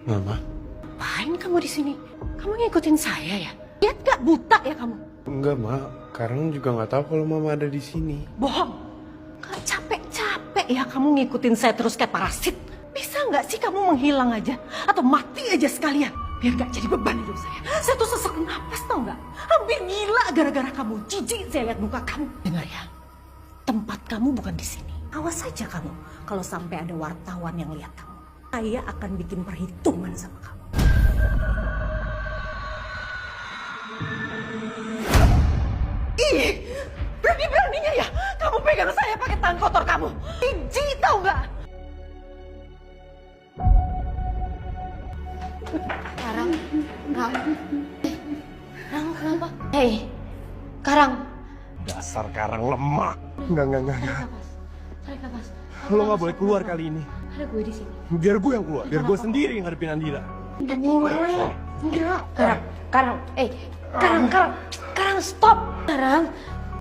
Mama? Ngapain kamu di sini? Kamu ngikutin saya ya? Lihat gak buta ya kamu? Enggak, Ma. Karang juga nggak tahu kalau Mama ada di sini. Bohong. Gak capek-capek ya kamu ngikutin saya terus kayak parasit. Bisa nggak sih kamu menghilang aja? Atau mati aja sekalian? Biar gak jadi beban hidup saya. Saya tuh sesak napas tau nggak? Hampir gila gara-gara kamu. Jijik saya lihat muka kamu. Dengar ya, tempat kamu bukan di sini. Awas saja kamu kalau sampai ada wartawan yang lihat kamu. Saya akan bikin perhitungan sama kamu. Ih, berani-beraninya ya kamu pegang saya pakai tangan kotor kamu. Jijik tau nggak? Karang, Karang kenapa? Hei, Karang. Dasar Karang lemah. Enggak. Tarik nafas. Lo nggak boleh keluar kali ini. Ada gue di sini. Biar gue yang keluar. Biar gue sendiri yang ngadepin Andila. Enggak. Karang, Karang stop. Karang,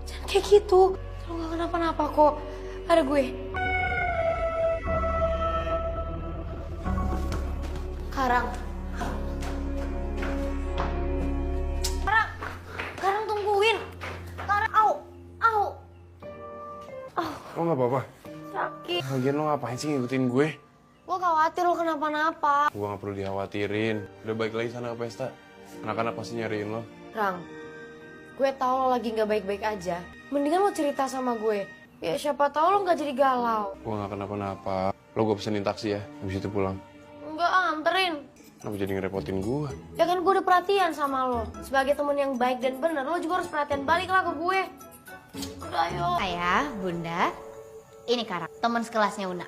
jangan kayak gitu. Lo gak kenapa-napa kok. Ada gue. Karang. Karang tungguin. Karang, au. Lo nggak apa-apa? Sakit. Lagian lo ngapain sih ngikutin gue? Gue khawatir lo kenapa-napa. Gue nggak perlu dikhawatirin. Udah balik lagi sana ke pesta. Anak-anak pasti nyariin lo. Rang, gue tahu lo lagi nggak baik-baik aja. Mendingan lo cerita sama gue. Ya siapa tahu lo nggak jadi galau. Gue nggak kenapa-napa. Lo gue pesenin taksi ya. Habis itu pulang. Enggak, anterin. Kenapa jadi ngerepotin gue? Ya kan gue udah perhatian sama lo. Sebagai temen yang baik dan bener, lo juga harus perhatian baliklah ke gue. Udah ayo. Ayah, Bunda, ini Karang, teman sekelasnya Una.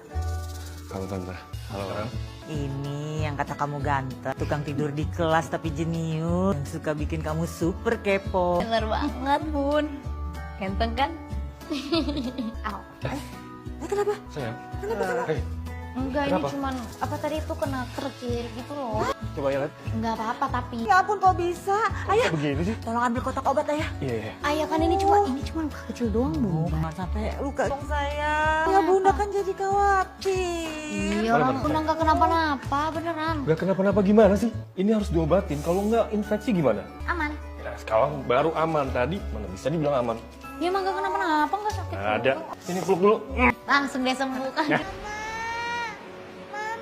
Halo Tante. Halo Karang. Ini yang kata kamu ganteng, tukang tidur di kelas tapi jenius, yang suka bikin kamu super kepo. Bener banget, Bun. Ganteng kan? Au. Kenapa? Sayang. Kenapa? Enggak, Kenapa? ini cuman apa tadi itu kena terkir gitu loh. Coba ya, lihat. Enggak apa-apa tapi. Ya ampun kok bisa? Ayah, Begini sih. tolong ambil kotak obat ayah. Iya. Ayah kan ini cuma luka kecil doang, Oh, Bunda. jangan sampai luka dong sayang. Ya Bunda kan jadi khawatir. Iya, orang Bunda enggak kenapa-napa, beneran. Gak kenapa-napa gimana sih? Ini harus diobatin. Kalau nggak infeksi gimana? Aman. Ya, sekarang baru aman tadi. Mana bisa dibilang aman? Ya emang enggak kenapa-napa, enggak sakit. Nggak ada. Ini peluk dulu. Langsung deh sembuh kan.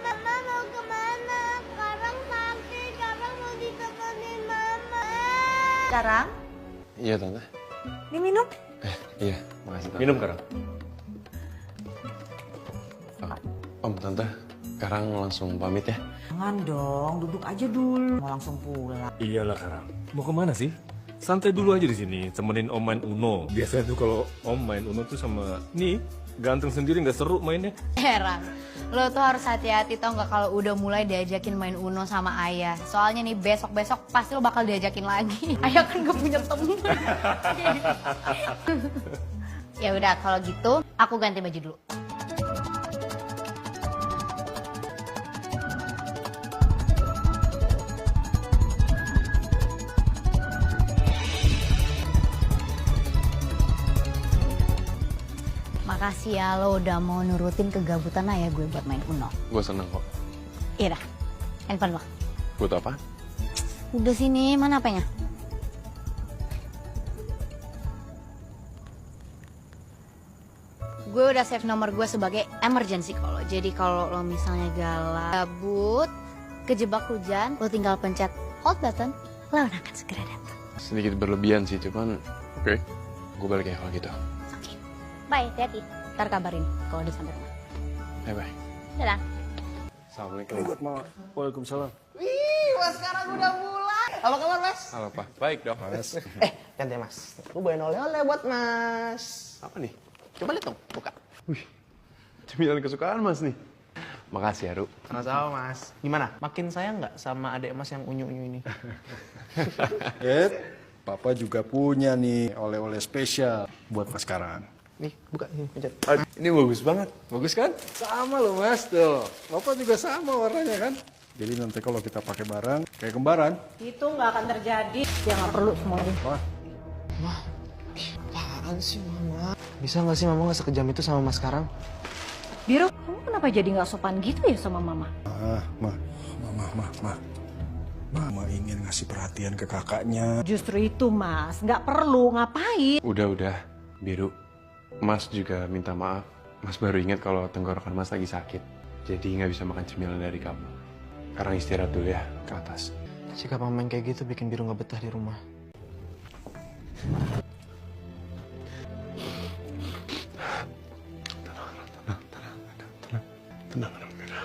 Mama mau kemana? Karang sakit, Karang mau ditemenin Mama. Karang, Iya Tante. diminum. Iya. Makasih Tante. Minum sekarang. Om, Tante. Karang langsung pamit ya. Jangan dong, duduk aja dulu. Mau langsung pulang. Iyalah Karang. Mau kemana sih? Santai dulu aja di sini. Temenin Om main Uno. Biasanya tuh kalau Om main Uno tuh sama nih ganteng sendiri nggak seru mainnya. Heran, lo tuh harus hati-hati tau nggak kalau udah mulai diajakin main Uno sama ayah. Soalnya nih besok-besok pasti lo bakal diajakin lagi. Ayah kan gak punya temen. Ya udah kalau gitu aku ganti baju dulu. Makasih ya lo udah mau nurutin kegabutan ayah gue buat main Uno. Gue seneng kok. Iya dah, handphone lo. Buat apa? Udah sini, mana apanya? Gue udah save nomor gue sebagai emergency call. Jadi kalau lo misalnya gabut, kejebak hujan, lo tinggal pencet hold button, lawan akan segera datang. Sedikit berlebihan sih, cuman oke. Gue balik ya kalau gitu. Oke, bye, hati-hati. Ntar kabarin kalau udah sampai rumah. Bye-bye. Dadah. Assalamualaikum. Waalaikumsalam. Mas sekarang udah mulai. Apa kabar Mas? Halo Pak. Baik dong. Mas. Ganti Mas. Aku bawain oleh-oleh buat Mas. Apa nih? Coba lihat dong, buka. Wih, cemilan kesukaan Mas nih. Makasih ya, Ru. Sama-sama Mas. Gimana? Makin sayang nggak sama adik Mas yang unyu-unyu ini? Papa juga punya nih oleh-oleh spesial buat Mas Karan. Nih, buka ini, pencet. Ini bagus banget. Bagus kan? Sama loh Mas, tuh. Papa juga sama warnanya kan? Jadi nanti kalau kita pakai barang, kayak kembaran. Itu nggak akan terjadi. Ya nggak perlu semuanya. Apaan sih Mama? Bisa nggak sih Mama nggak sekejam itu sama Mas sekarang? Biru, kamu kenapa jadi nggak sopan gitu ya sama mama? Mama ingin ngasih perhatian ke kakaknya. Justru itu mas, nggak perlu, ngapain? Udah, Biru. Mas juga minta maaf. Mas baru ingat kalau tenggorokan Mas lagi sakit. Jadi nggak bisa makan cemilan dari kamu. Sekarang istirahat dulu ya, ke atas. Sikap mama yang kayak gitu bikin Biru nggak betah di rumah. Tenang, Biru.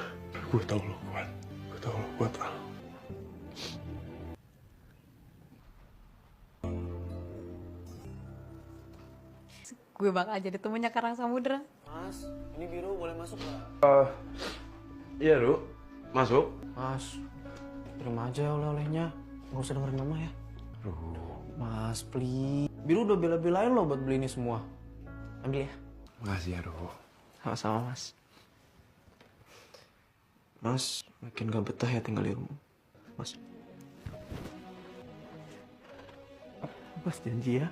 Gue tahu lo kuat. Gue tahu lo kuat, Al. Gue bakal jadi temennya Karang Samudra. Mas, ini Biru boleh masuk nggak? Iya, Ru. Masuk. Mas, terima aja oleh-olehnya. Nggak usah dengerin mama ya. Ru. Mas, please. Biru udah bela-belain lo buat beli ini semua. Ambil ya. Makasih ya, Ru. Sama-sama, Mas. Mas, makin gak betah ya tinggal di rumah. Mas. Mas janji ya,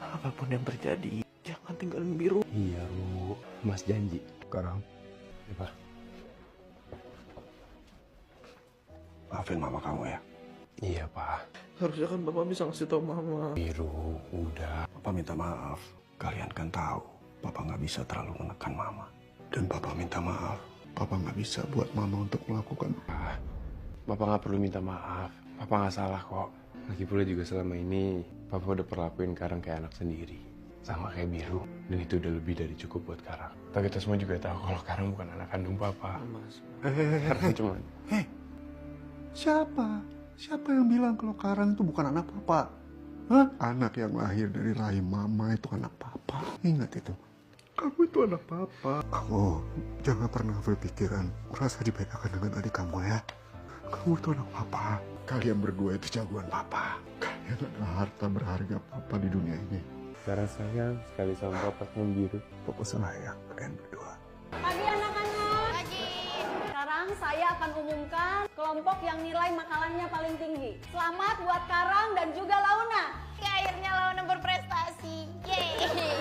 apapun yang terjadi, jangan tinggalin Biru. Iya, Ru. Mas janji. Sekarang Apa? maafin mama kamu ya. Iya, Pak. Harusnya kan Bapak bisa ngasih tau Mama. Biru, udah. Papa minta maaf. Kalian kan tahu, Papa nggak bisa terlalu menekan mama. Dan Papa minta maaf. Papa nggak bisa buat mama untuk melakukan. Papa nggak perlu minta maaf. Papa nggak salah kok. Lagi pula juga selama ini Papa udah perlakuin Karang kayak anak sendiri, sama kayak Biru. Dan itu udah lebih dari cukup buat Karang. Tapi kita semua juga tahu kalau Karang bukan anak kandung Papa. Mas. Karang cuma. Siapa? Siapa yang bilang kalau Karang itu bukan anak Papa? Hah? Anak yang lahir dari rahim mama itu anak Papa. Ingat itu. Kamu itu anak Papa. Kamu jangan pernah berpikiran merasa dibedakan dengan adik kamu ya. Kamu itu anak Papa. Kalian berdua itu jagoan Papa. Kalian adalah harta berharga Papa di dunia ini. Karang sayang sekali sama Papa sama Biru. Papa sayang kalian berdua. Pagi anak-anak. Pagi. Sekarang saya akan umumkan kelompok yang nilai makalannya paling tinggi. Selamat buat Karang dan juga Launa. Akhirnya Launa berprestasi. Yeay.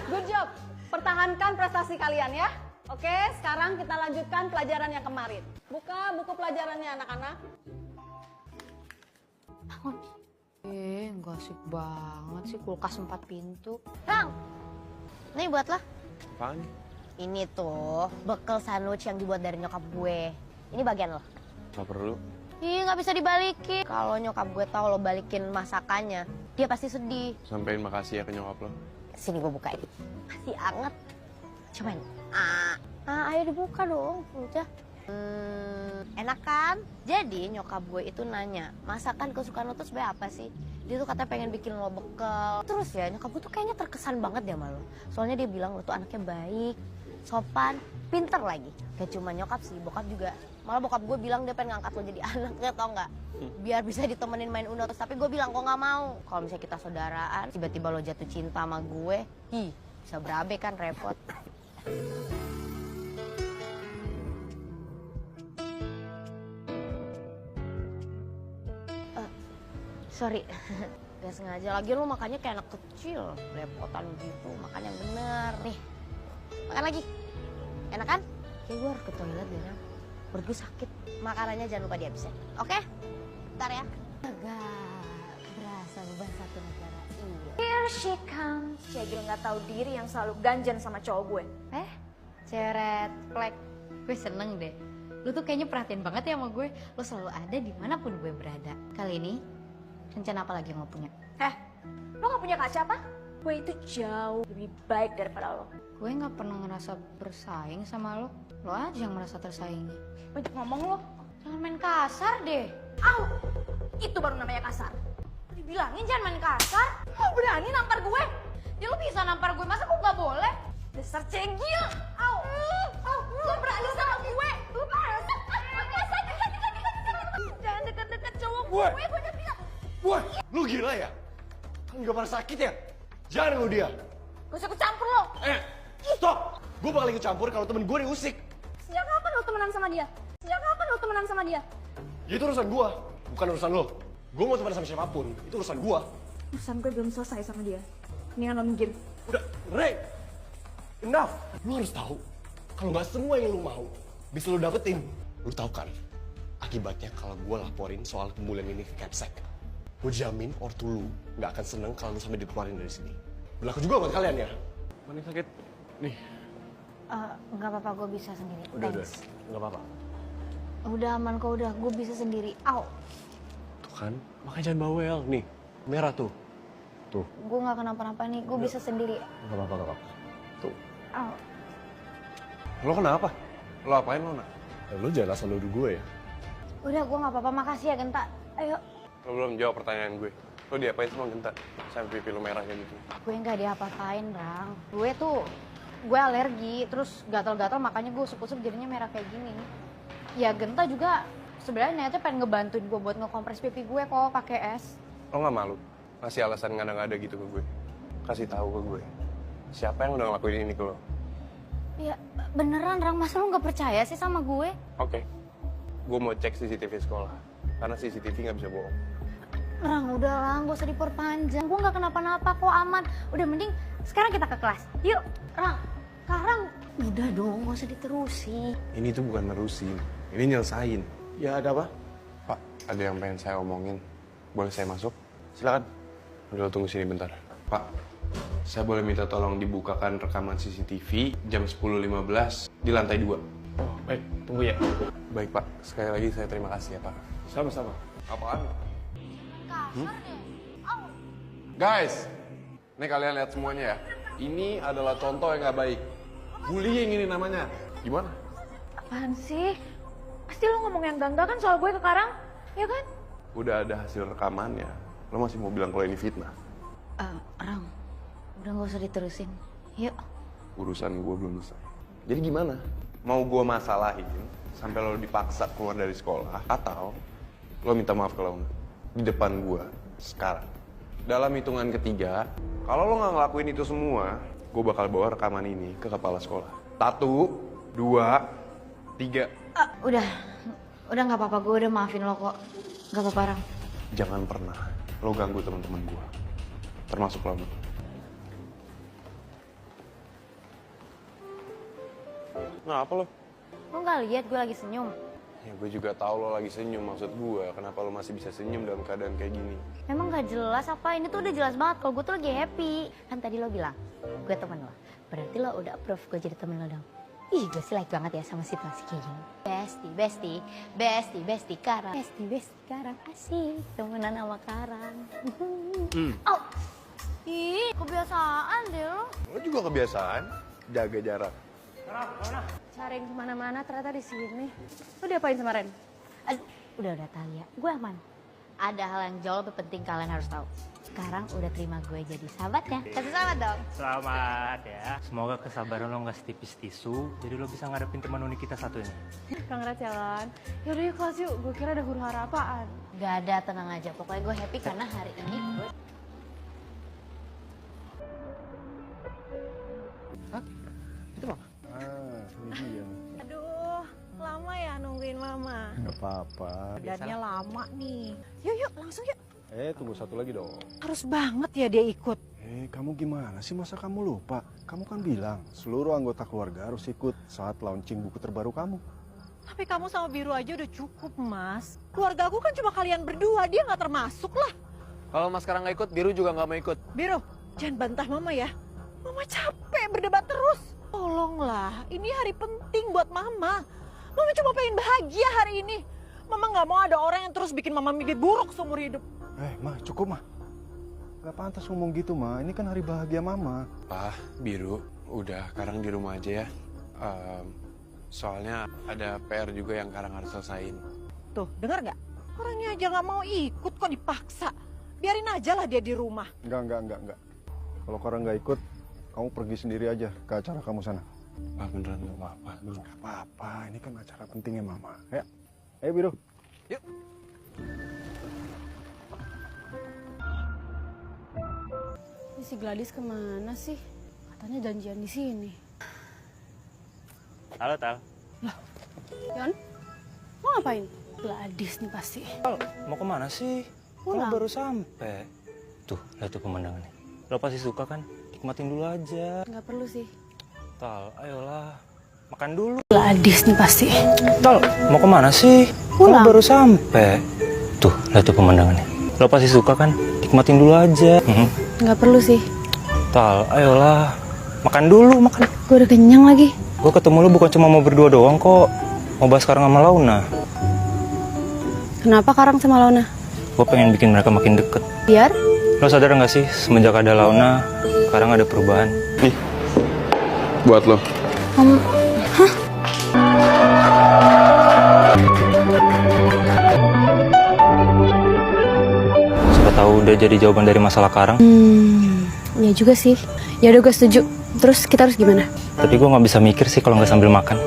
Good job. Pertahankan prestasi kalian ya. Oke, sekarang kita lanjutkan pelajaran yang kemarin. Buka buku pelajarannya anak-anak. Nggak asik banget sih kulkas 4 pintu. Rang, nih buat lah. Apaan? Ini tuh bekal sandwich yang dibuat dari nyokap gue. Ini bagian lo. Gak perlu. Ih, nggak bisa dibalikin. Kalau nyokap gue tahu lo balikin masakannya, dia pasti sedih. Sampein makasih ya ke nyokap lo. Sini gue bukain. Masih anget. Cobain. Ayo dibuka dong. Udah. Enak kan? Jadi nyokap gue itu nanya, masakan kesukaan lo tuh sebenarnya apa sih? Dia tuh katanya pengen bikin lo bekal. Terus ya nyokap gue tuh kayaknya terkesan banget deh sama lo. Soalnya dia bilang lo tuh anaknya baik, sopan, pinter lagi. Gak cuma nyokap sih, bokap juga. Malah bokap gue bilang dia pengen ngangkat lo jadi anaknya, tau nggak? Biar bisa ditemenin main Uno. Tapi gue bilang kok nggak mau. Kalau misalnya kita saudaraan, tiba-tiba lo jatuh cinta sama gue, bisa berabe kan, repot. Sorry, gak sengaja. Lagi lo makannya kayak anak kecil, repotan gitu. Makan yang bener. Nih, makan lagi. Enak kan? Kayak gue harus ke toilet deh, Nang. Perut gue sakit. Makanannya jangan lupa dihabisin. Oke? Bentar ya. Agak berasa beban satu negara. Iya. Here she comes. Cegil nggak tahu diri yang selalu ganjen sama cowok gue. Ceret, plek. Gue seneng deh. Lu tuh kayaknya perhatian banget ya sama gue. Lu selalu ada dimanapun gue berada. Kali ini, rencana apa lagi yang lo punya? Lo gak punya kaca apa? Gue itu jauh lebih baik daripada lo. Gue gak pernah ngerasa bersaing sama lo. Lo aja yang merasa tersaingi. Banyak ngomong lo. Jangan main kasar deh. Au! Itu baru namanya kasar. Dibilangin jangan main kasar. Lo berani nampar gue? Ya lo bisa nampar gue, masa gue gak boleh? Dasar cegil. Au! Au! Lo berani sama gue? Lo berani? Jangan deket-deket cowok gue udah bilang. Wah, lu gila ya? Kan gak pernah sakit ya? Jangan lu dia. Gak usah ikut campur lo. Stop! Gue bakal ikut campur kalau temen gue diusik. Sejak kapan lo temenan sama dia? Sejak kapan lo temenan sama dia? Ya itu urusan gue, bukan urusan lo. Gue mau temenan sama siapapun, itu urusan gue. Urusan gue belum selesai sama dia. Mendingan lo minggir. Udah, Ray! Enough! Lu harus tahu, Kalau nggak semua yang lu mau bisa lu dapetin. Lu tahu kan akibatnya kalau gue laporin soal pembulian ini ke Capsec. Gue jamin ortu lu nggak akan seneng kalau lu sampai dikeluarin dari sini. Berlaku juga buat kalian ya. Mana yang sakit? Nih. Nggak apa-apa, gue bisa sendiri. Udah, Thanks. nggak apa-apa. Udah aman kok, udah. Gue bisa sendiri. Au. Tuh kan, makanya jangan bawel. Nih, merah tuh. Tuh. Gue nggak kenapa-napa nih, gue bisa sendiri. Nggak apa-apa, nggak apa-apa. Tuh. Au. Lo kenapa? Lo apain lo, nak? Lu jangan asal nuduh gue ya. Udah, gue nggak apa-apa. Makasih ya, Genta. Ayo. Lo belum jawab pertanyaan gue. Lo diapain sama Genta? Sampai pipi lo merah kayak gitu. Gue nggak diapa-apain, Rang. Gue alergi, terus gatal-gatal makanya gue usuk-usuk jadinya merah kayak gini. Ya Genta juga sebenarnya niatnya pengen ngebantuin gue buat ngekompres pipi gue kok pakai es. Lo nggak malu? Ngasih alasan ngada-ngada gitu ke gue. Kasih tahu ke gue. Siapa yang udah ngelakuin ini ke lo? Ya beneran, Rang. Masa lu nggak percaya sih sama gue? Oke. Gue mau cek CCTV sekolah. Karena CCTV nggak bisa bohong. Rang, udah Rang, gak usah diperpanjang. Gue gak kenapa-napa kok, aman. Udah mending sekarang kita ke kelas. Yuk, Rang. Sekarang udah dong, gak usah diterusin. Ini tuh bukan nerusin. Ini nyelesain. Ya ada apa? Pak, ada yang pengen saya omongin. Boleh saya masuk? Silakan. Udah lo tunggu sini bentar. Pak, saya boleh minta tolong dibukakan rekaman CCTV jam 10.15 di lantai 2. Oh, baik. Tunggu ya. Baik, Pak. Sekali lagi saya terima kasih ya, Pak. Sama-sama. Apaan? Kasar deh. Au. Guys, nih kalian lihat semuanya ya. Ini adalah contoh yang nggak baik. Bullying ini namanya. Gimana? Apaan sih? Pasti lo ngomong yang enggak kan soal gue ke Karang, ya kan? Udah ada hasil rekamannya. Lo masih mau bilang kalau ini fitnah? Rang, udah gak usah diterusin. Yuk. Urusan gue belum selesai. Jadi gimana? Mau gue masalahin sampai lo dipaksa keluar dari sekolah, atau lo minta maaf ke Launa di depan gue sekarang? Dalam hitungan ketiga, kalau lo nggak ngelakuin itu semua, gue bakal bawa rekaman ini ke kepala sekolah. 1, 2, 3. Udah nggak apa-apa, gue udah maafin lo kok. Gak apa-apa, Rang. Jangan pernah lo ganggu teman-teman gue, termasuk Launa. Kenapa lo? Lo nggak lihat gue lagi senyum? Ya gue juga tahu lo lagi senyum, maksud gue. Kenapa lo masih bisa senyum dalam keadaan kayak gini? Emang gak jelas apa? Ini tuh udah jelas banget kalau gue tuh lagi happy. Kan tadi lo bilang, gue temen lo. Berarti lo udah approve gue jadi temen lo dong. Ih, gue sih like banget ya sama situasi kayak gini. Bestie, Karang. Bestie, Karang. Asik, temenan sama Karang. Oh, ih, kebiasaan deh lo. Lo juga kebiasaan jaga jarak. Cari kemana-mana ternyata di sini. Lo diapain sama Ren? Udah Talia, gue aman. Ada hal yang jauh lebih penting kalian harus tahu. Sekarang udah terima gue jadi sahabatnya. Kasih selamat dong. Selamat ya. Semoga kesabaran lo nggak setipis tisu, jadi lo bisa ngadepin teman unik kita satu ini. Congrats ya Lan. Yaudah yuk kelas yuk, gue kira ada huru hara apaan. Gak ada, tenang aja. Pokoknya gue happy karena hari ini gue... Hah? Itu apa? Ini dia. Aduh, lama ya nungguin mama. Nggak apa-apa. Badannya lama nih. Yuk, langsung yuk. Tunggu satu lagi dong. Harus banget ya dia ikut. Kamu gimana sih, masa kamu lupa? Kamu kan bilang seluruh anggota keluarga harus ikut saat launching buku terbaru kamu. Tapi kamu sama Biru aja udah cukup, Mas. Keluarga aku kan cuma kalian berdua, dia nggak termasuk lah. Kalau Mas sekarang nggak ikut, Biru juga nggak mau ikut. Biru, jangan bantah Mama ya. Mama capek berdebat terus. Tolonglah, ini hari penting buat Mama. Mama cuma pengen bahagia hari ini. Mama nggak mau ada orang yang terus bikin Mama mimpi buruk seumur hidup. Ma, cukup, Ma. Gak pantas ngomong gitu, Ma. Ini kan hari bahagia Mama. Pak, Biru, udah Karang di rumah aja ya. Soalnya ada PR juga yang Karang harus selesaiin. Tuh, dengar nggak? Orangnya aja nggak mau ikut, kok dipaksa. Biarin aja lah dia di rumah. Enggak. Kalau Karang nggak ikut, kamu pergi sendiri aja ke acara kamu sana. Pak, beneran nggak apa-apa. Nggak apa-apa, ini kan acara pentingnya Mama. Ya, ayo Biru. Yuk. Ini si Gladys kemana sih? Katanya janjian di sini. Halo, Tal. Loh, Yon, mau ngapain? Gladys nih pasti. Tal, mau kemana sih? Pulang. Kamu baru sampai. Tuh, lihat tuh pemandangannya. Lo pasti suka kan? Nikmatin dulu aja. Nggak perlu sih. Tal, ayolah. Makan dulu. Adis nih pasti. Tol, mau kemana sih? Pulang. Kamu baru sampai. Tuh, lihat tuh pemandangannya. Lo pasti suka kan? Nikmatin dulu aja. Nggak perlu sih. Tal, ayolah. Makan dulu, makan. Gue udah kenyang lagi. Gue ketemu lo bukan cuma mau berdua doang kok. Mau bahas Karang sama Launa. Kenapa Karang sama Launa? Gue pengen bikin mereka makin deket. Biar? Lo sadar nggak sih, semenjak ada Launa, Karang ada perubahan. Nih, buat lo. Hah? Siapa tahu udah jadi jawaban dari masalah Karang. Ya juga sih. Ya udah gue setuju. Terus kita harus gimana? Tapi gue nggak bisa mikir sih kalau nggak sambil makan.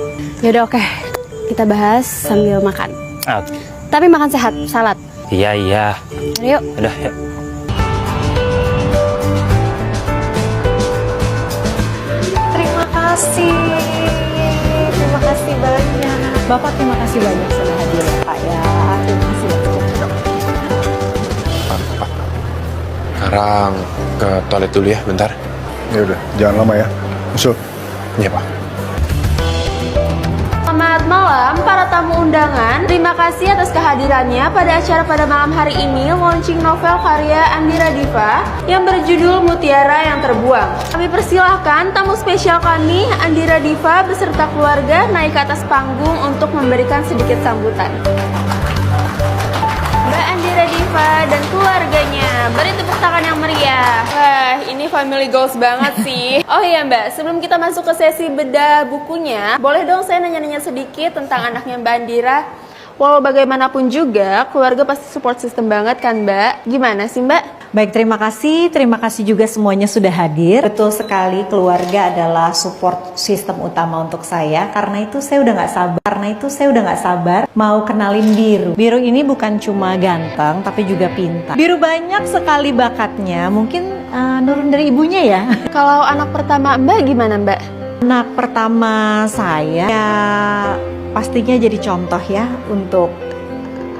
Ya udah oke. Kita bahas sambil makan. Tapi makan sehat, salad. Iya. Ayo. Udah, ya. Terima kasih. Terima kasih banyak. Bapak terima kasih banyak sudah hadir ya Pak ya. Terima kasih banyak. Karang ke toilet dulu ya, bentar. Ya udah, jangan lama ya. Masuk. Iya, Pak. Selamat malam para tamu undangan. Terima kasih atas kehadirannya pada acara pada malam hari ini launching novel karya Andira Diva yang berjudul Mutiara yang Terbuang. Kami persilahkan tamu spesial kami Andira Diva beserta keluarga naik ke atas panggung untuk memberikan sedikit sambutan. Mbak Andira Diva dan keluarganya, beri tepuk tangan yang meriah. Wah, ini family goals banget sih. Oh iya Mbak, sebelum kita masuk ke sesi bedah bukunya, boleh dong saya nanya-nanya sedikit tentang anaknya Mbak Andira? Walau bagaimanapun juga, keluarga pasti support system banget kan Mbak? Gimana sih Mbak? Baik, terima kasih juga semuanya sudah hadir. Betul sekali, keluarga adalah support sistem utama untuk saya. Karena itu saya udah nggak sabar mau kenalin Biru. Biru ini bukan cuma ganteng, tapi juga pintar. Biru banyak sekali bakatnya, mungkin nurun dari ibunya ya. Kalau anak pertama Mbak gimana Mbak? Anak pertama saya ya pastinya jadi contoh ya untuk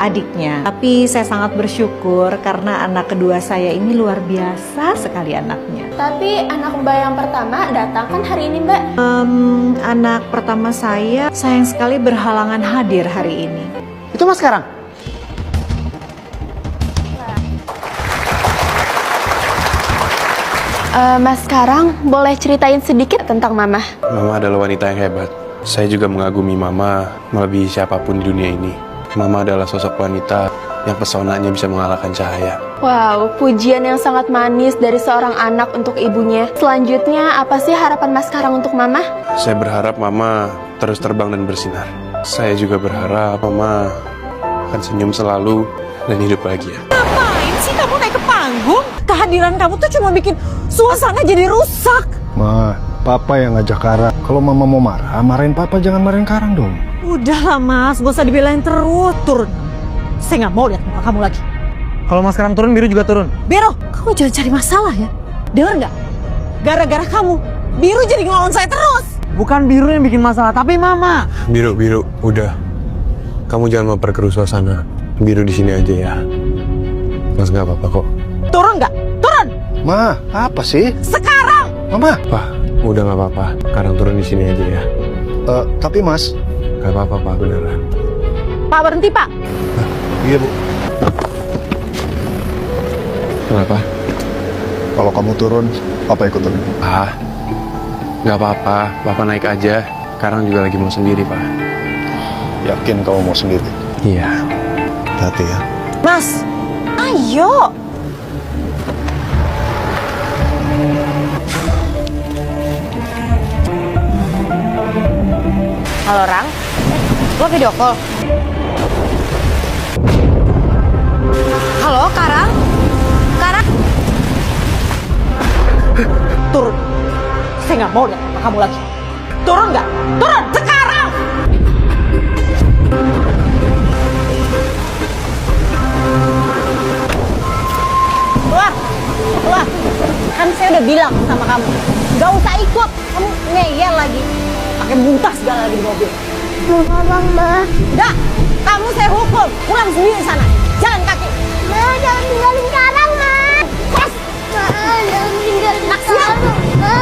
adiknya. Tapi saya sangat bersyukur karena anak kedua saya ini luar biasa sekali anaknya. Tapi anak Mbak yang pertama datang kan hari ini Mbak? Anak pertama saya sayang sekali berhalangan hadir hari ini. Itu Mas Karang? Mas Karang, boleh ceritain sedikit tentang Mama? Mama adalah wanita yang hebat. Saya juga mengagumi Mama melebihi siapapun di dunia ini. Mama adalah sosok wanita yang pesonanya bisa mengalahkan cahaya. Wow, pujian yang sangat manis dari seorang anak untuk ibunya. Selanjutnya, apa sih harapan Mas Karang untuk Mama? Saya berharap Mama terus terbang dan bersinar. Saya juga berharap Mama akan senyum selalu dan hidup bahagia. Ngapain sih kamu naik ke panggung? Kehadiran kamu tuh cuma bikin suasana jadi rusak. Ma, Papa yang ngajak Karang. Kalau Mama mau marah, marahin Papa, jangan marahin Karang dong. Udahlah Mas, gak usah dibelain terus. Turun. Saya nggak mau lihat muka kamu lagi. Kalau Mas Karang turun, Biru juga turun. Biru, kamu jangan cari masalah ya. Dengar nggak? Gara-gara kamu, Biru jadi ngelawan saya terus. Bukan Biru yang bikin masalah, tapi Mama. Biru, udah. Kamu jangan memperkeruh suasana. Biru di sini aja ya. Mas nggak apa-apa kok. Turun nggak? Turun. Ma, apa sih? Sekarang. Mama. Pak, udah nggak apa-apa. Karang turun di sini aja ya. Tapi Mas. Nggak apa-apa Pak, beneran. Pak, berhenti Pak. Iya Bu. Kenapa? Kalau kamu turun, Papa ikut turun. Pak, nggak apa-apa. Papa naik aja. Karang juga lagi mau sendiri Pak. Yakin kamu mau sendiri? Iya. Hati ya. Mas, ayo. Halo Rang, lo video call? Halo Karang? Karang? Turun. Saya nggak mau lihat muka kamu lagi. Turun nggak? Turun sekarang. Keluar. Kan saya udah bilang sama kamu, nggak usah ikut. Kamu ngeyel lagi, pakai muntah segala lagi di mobil. Bang, Ma. Nggak, kamu saya hukum. Pulang sendiri sana. Jalan kaki. Ma, jangan tinggalin Karang, Ma. Pas. Ma, jangan tinggalin Karang. Naksir. Ma.